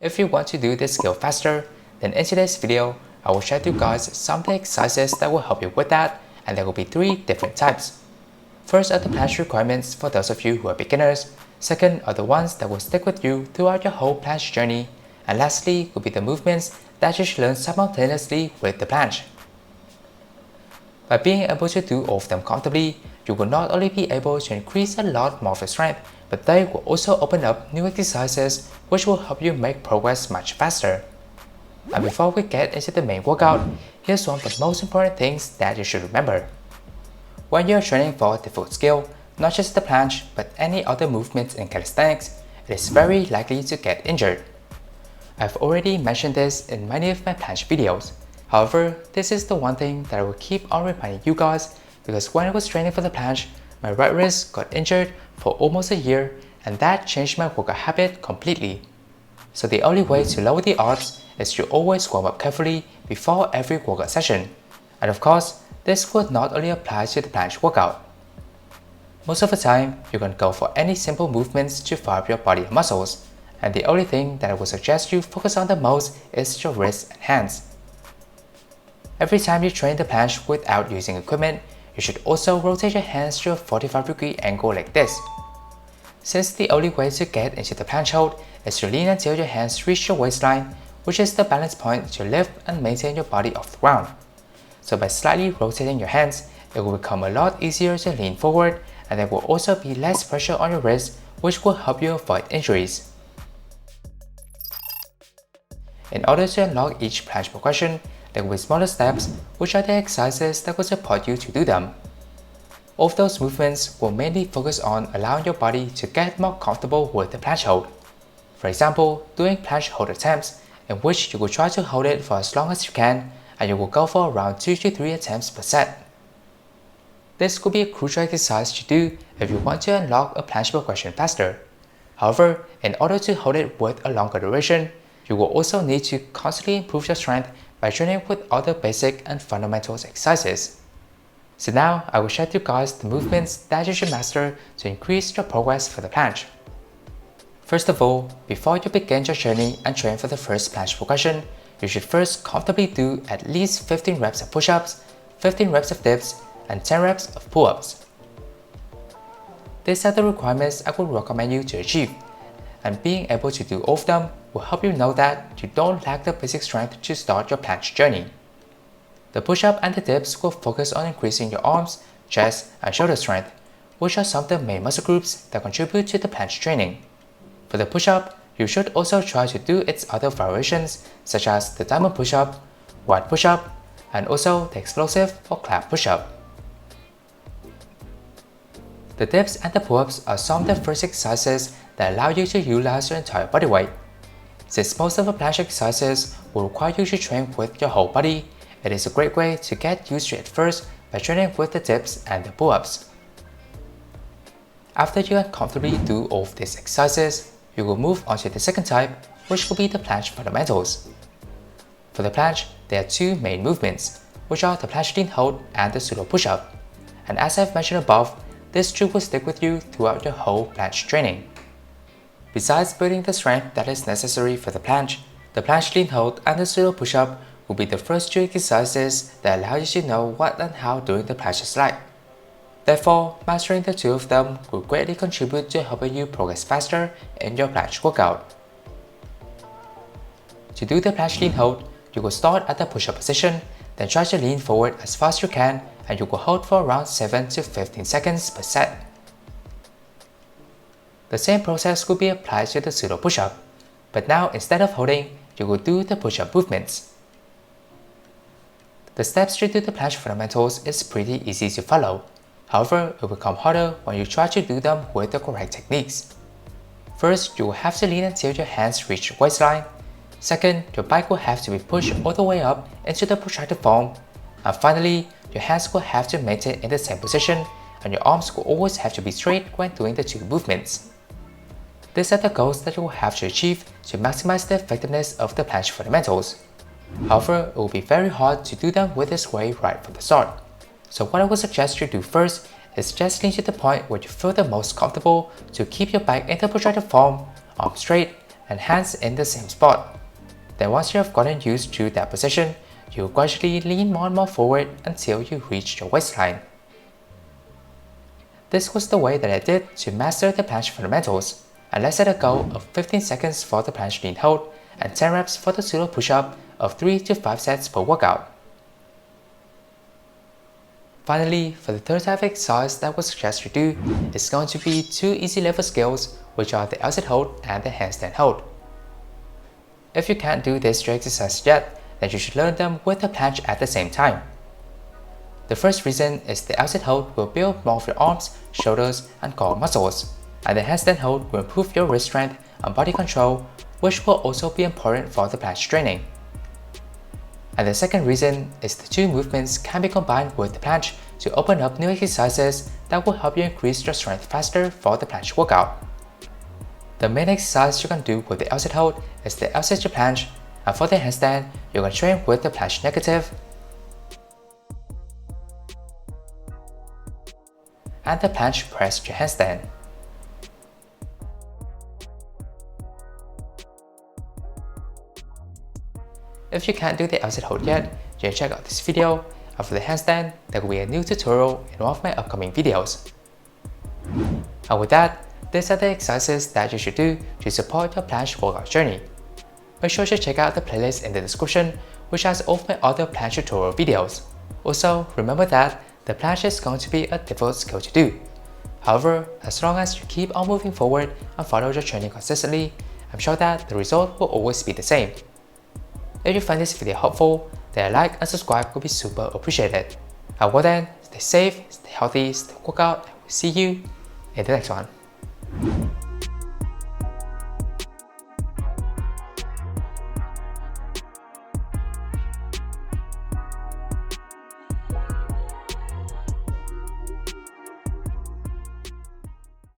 If you want to do this skill faster, then in today's video, I will share with you guys some of the exercises that will help you with that, and there will be 3 different types. First are the planche requirements for those of you who are beginners. Second are the ones that will stick with you throughout your whole planche journey. And lastly will be the movements that you should learn simultaneously with the planche. By being able to do all of them comfortably, you will not only be able to increase a lot more of your strength, but they will also open up new exercises which will help you make progress much faster. And before we get into the main workout, here's one of the most important things that you should remember. When you're training for a difficult skill, not just the planche but any other movements in calisthenics, it is very likely to get injured. I've already mentioned this in many of my planche videos. However, this is the one thing that I will keep on reminding you guys, because when I was training for the planche, my right wrist got injured for almost a year, and that changed my workout habit completely. So the only way to lower the odds is to always warm up carefully before every workout session. And of course, this would not only apply to the planche workout. Most of the time, you can go for any simple movements to fire up your body and muscles, and the only thing that I would suggest you focus on the most is your wrists and hands. Every time you train the planche without using equipment, you should also rotate your hands to a 45-degree angle like this. Since the only way to get into the planche hold is to lean until your hands reach your waistline, which is the balance point to lift and maintain your body off the ground. So by slightly rotating your hands, it will become a lot easier to lean forward, and there will also be less pressure on your wrist, which will help you avoid injuries. In order to unlock each planche progression, there will be smaller steps, which are the exercises that will support you to do them. All of those movements will mainly focus on allowing your body to get more comfortable with the planche hold. For example, doing planche hold attempts, in which you will try to hold it for as long as you can, and you will go for around 2 to 3 attempts per set. This could be a crucial exercise to do if you want to unlock a planche progression faster. However, in order to hold it with a longer duration, you will also need to constantly improve your strength by training with other basic and fundamentals exercises. So now I will share with you guys the movements that you should master to increase your progress for the planche. First of all, before you begin your journey and train for the first planche progression, you should first comfortably do at least 15 reps of push-ups, 15 reps of dips, and 10 reps of pull-ups. These are the requirements I would recommend you to achieve, and being able to do all of them will help you know that you don't lack the basic strength to start your planche journey. The push-up and the dips will focus on increasing your arms, chest, and shoulder strength, which are some of the main muscle groups that contribute to the planche training. For the push-up, you should also try to do its other variations, such as the diamond push-up, wide push-up, and also the explosive or clap push-up. The dips and the pull-ups are some of the first exercises that allow you to utilize your entire body weight. Since most of the planche exercises will require you to train with your whole body, it is a great way to get used to it first by training with the dips and the pull-ups. After you can comfortably do all of these exercises, you will move on to the second type, which will be the planche fundamentals. For the planche, there are 2 main movements, which are the planche lean hold and the pseudo push-up. And as I've mentioned above, this trick will stick with you throughout your whole planche training. Besides building the strength that is necessary for the planche lean hold and the pseudo push-up will be the first 2 exercises that allow you to know what and how doing the planche is like. Therefore, mastering the 2 of them will greatly contribute to helping you progress faster in your planche workout. To do the planche lean hold, you will start at the push-up position, then try to lean forward as fast as you can, and you will hold for around 7 to 15 seconds per set. The same process will be applied to the pseudo push-up, but now instead of holding, you will do the push-up movements. The steps to do the planche fundamentals is pretty easy to follow. However, it will become harder when you try to do them with the correct techniques. First, you will have to lean until your hands reach your waistline. Second, your bike will have to be pushed all the way up into the protracted form. And finally, your hands will have to maintain in the same position, and your arms will always have to be straight when doing the 2 movements. These are the goals that you will have to achieve to maximize the effectiveness of the planche fundamentals. However, it will be very hard to do them with this way right from the start. So what I would suggest you do first is just lean to the point where you feel the most comfortable to keep your back in the protracted form, arms straight, and hands in the same spot. Then once you have gotten used to that position, you gradually lean more and more forward until you reach your waistline. This was the way that I did to master the planche fundamentals, and let's set a goal of 15 seconds for the planche lean hold and 10 reps for the pseudo push-up of 3 to 5 sets per workout. Finally, for the third type of exercise that I would suggest you do is going to be two easy level skills, which are the LZ hold and the handstand hold. If you can't do these two exercises yet, then you should learn them with the planche at the same time. The first reason is the LZ hold will build more of your arms, shoulders, and core muscles, and the handstand hold will improve your wrist strength and body control, which will also be important for the planche training. And the second reason is the two movements can be combined with the planche to open up new exercises that will help you increase your strength faster for the planche workout. The main exercise you can do with the LZ hold is the LZ to planche, and for the handstand, you can train with the planche negative and the planche press to handstand. If you can't do the LZ hold yet, you can check out this video, and for the handstand, there will be a new tutorial in one of my upcoming videos. And with that, these are the exercises that you should do to support your planche workout journey. Make sure to check out the playlist in the description, which has all of my other planche tutorial videos. Also, remember that the planche is going to be a difficult skill to do. However, as long as you keep on moving forward and follow your training consistently, I'm sure that the result will always be the same. If you find this video helpful, then a like and subscribe would be super appreciated. Until then, stay safe, stay healthy, stay workout, and we'll see you in the next one.